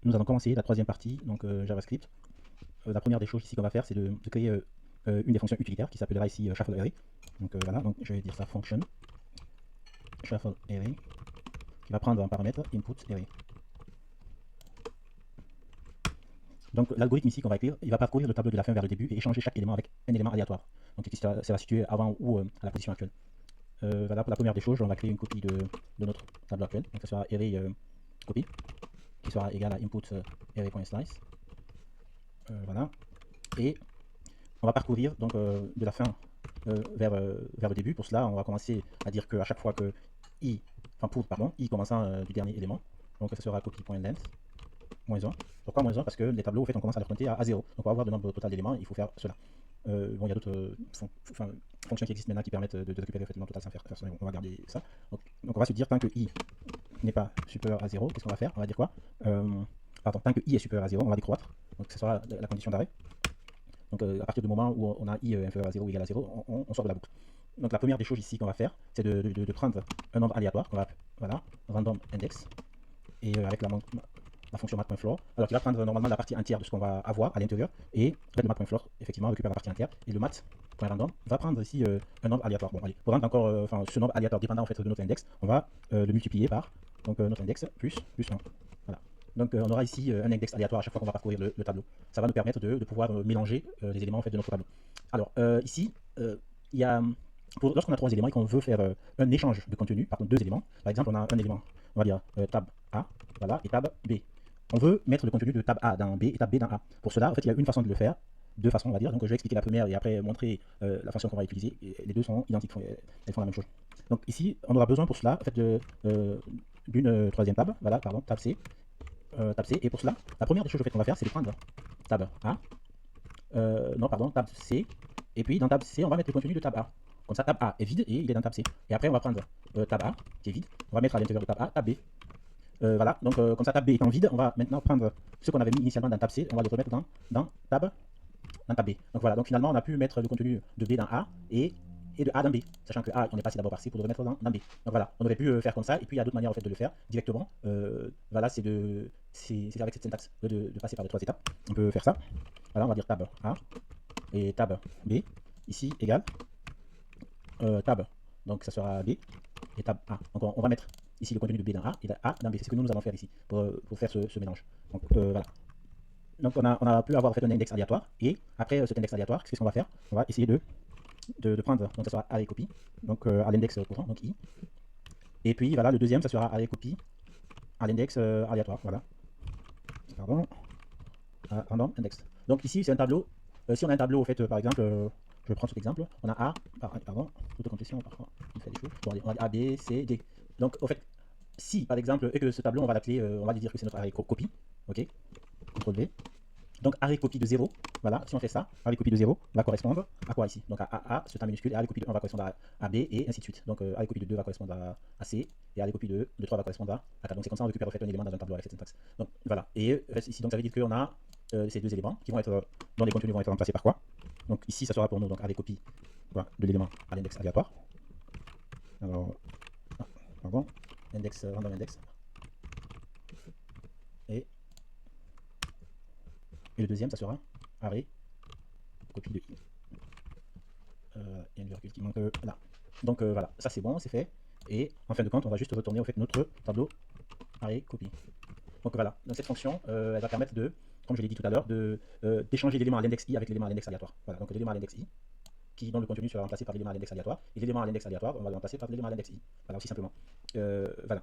nous allons commencer la troisième partie, donc JavaScript. La première des choses ici qu'on va faire, c'est de créer une des fonctions utilitaires qui s'appellera ici shuffle array. Donc voilà, donc je vais dire ça function shuffle array qui va prendre en paramètre input array. Donc l'algorithme ici qu'on va écrire, il va parcourir le tableau de la fin vers le début et échanger chaque élément avec un élément aléatoire. Donc ici ça va situer avant ou à la position actuelle. Voilà pour la première des choses, on va créer une copie de notre tableau actuel. Donc ça sera array copy qui sera égal à input array.slice. Voilà. Et on va parcourir donc de la fin vers le début. Pour cela, on va commencer à dire qu'à chaque fois que i commençant du dernier élément, donc ça sera copy.length moins 1. Pourquoi moins 1? Parce que les tableaux, en fait, on commence à les compter à 0. Donc on va avoir le nombre total d'éléments, il faut faire cela. Bon, il y a d'autres fonctions qui existent maintenant qui permettent de récupérer le nombre total sans faire ça. On va garder ça. Donc on va se dire tant que i n'est pas supérieur à 0, qu'est-ce qu'on va faire? On va dire quoi? Pardon, tant que i est supérieur à 0, on va décroître. Donc ce sera la condition d'arrêt. Donc à partir du moment où on a i inférieur à 0 ou égal à 0, on sort de la boucle. Donc la première des choses ici qu'on va faire, c'est de prendre un nombre aléatoire, qu'on va voilà, random index, et avec la fonction mat.floor, alors qui va prendre normalement la partie entière de ce qu'on va avoir à l'intérieur, et le mat.floor effectivement récupère la partie entière, et le mat.random va prendre ici un nombre aléatoire. Bon allez, pour rendre encore ce nombre aléatoire dépendant en fait de notre index, on va le multiplier par donc notre index plus 1. Voilà. Donc on aura ici un index aléatoire à chaque fois qu'on va parcourir le tableau. Ça va nous permettre de pouvoir mélanger les éléments en fait, de notre tableau. Alors ici, il y a, lorsqu'on a trois éléments et qu'on veut faire un échange de contenu, par contre deux éléments, par exemple on a un élément, on va dire tab A, voilà, et tab B. On veut mettre le contenu de tab A dans B et tab B dans A. Pour cela, en fait, il y a une façon de le faire, deux façons on va dire. Donc je vais expliquer la première et après montrer la fonction qu'on va utiliser. Et les deux sont identiques, elles font la même chose. Donc ici, on aura besoin pour cela en fait, d'une troisième table, voilà, pardon, tab C. Tab C, et pour cela, la première des choses qu'on va faire, c'est de prendre tab A, non, pardon, tab C, et puis dans tab C, on va mettre le contenu de tab A. Comme ça, tab A est vide et il est dans tab C. Et après, on va prendre tab A, qui est vide, on va mettre à l'intérieur de tab A, tab B. Voilà, donc comme ça, tab B étant vide, on va maintenant prendre ce qu'on avait mis initialement dans tab C, on va le remettre dans tab B. Donc voilà, donc finalement, on a pu mettre le contenu de B dans A et de A dans B, sachant que A, on est passé d'abord par C pour le remettre dans B. Donc voilà, on aurait pu faire comme ça, et puis il y a d'autres manières en fait, de le faire directement. Voilà, c'est avec cette syntaxe de passer par les trois étapes. On peut faire ça. Voilà, on va dire tab A et tab B, ici égal tab, donc ça sera B et tab A. Donc on va mettre ici le contenu de B dans A et de A dans B. C'est ce que nous allons faire ici pour faire ce mélange. Donc voilà. Donc on a pu avoir en fait un index aléatoire, et après cet index aléatoire, qu'est-ce qu'on va faire? On va essayer de prendre, donc ça sera array copy, donc à l'index courant, donc i. Et puis voilà, le deuxième, ça sera array copy à l'index aléatoire, voilà. Pardon, random index. Donc ici, c'est un tableau. Si on a un tableau, au fait, par exemple, je vais prendre cet exemple, on a A, pardon, autocomplétion, parfois, il fait des choses. Bon, on va dire A, B, C, D. Donc, au fait, si, par exemple, et que ce tableau, on va l'appeler, on va lui dire que c'est notre array copy, ok, CTRL V. Donc array copy de 0, voilà, si on fait ça, array copy de 0 va correspondre à quoi ici? Donc à A, ce temps minuscule, et array copy de 1 va correspondre à B, et ainsi de suite. Donc array copy de 2 va correspondre à C, et array copy de 3 va correspondre à 4. Donc c'est comme ça on récupère en fait un élément dans un tableau avec cette syntaxe. Donc voilà, et ici donc ça veut dire qu'on a ces deux éléments qui vont être, dont les contenus vont être remplacés par quoi? Donc ici ça sera pour nous donc array copy de l'élément à l'index aléatoire. Alors, pardon, index, random index. Et le deuxième, ça sera array copie de i. Il y a une virgule qui manque là. Donc voilà, ça c'est bon, c'est fait. Et en fin de compte, on va juste retourner au fait notre tableau array copy. Donc voilà, donc cette fonction, elle va permettre de, comme je l'ai dit tout à l'heure, d'échanger l'élément à l'index i avec l'élément à l'index aléatoire. Voilà, donc l'élément à l'index i, dont le contenu sera remplacé par l'élément à l'index aléatoire, et l'élément à l'index aléatoire, on va le remplacer par l'élément à l'index i. Voilà, aussi simplement. Voilà.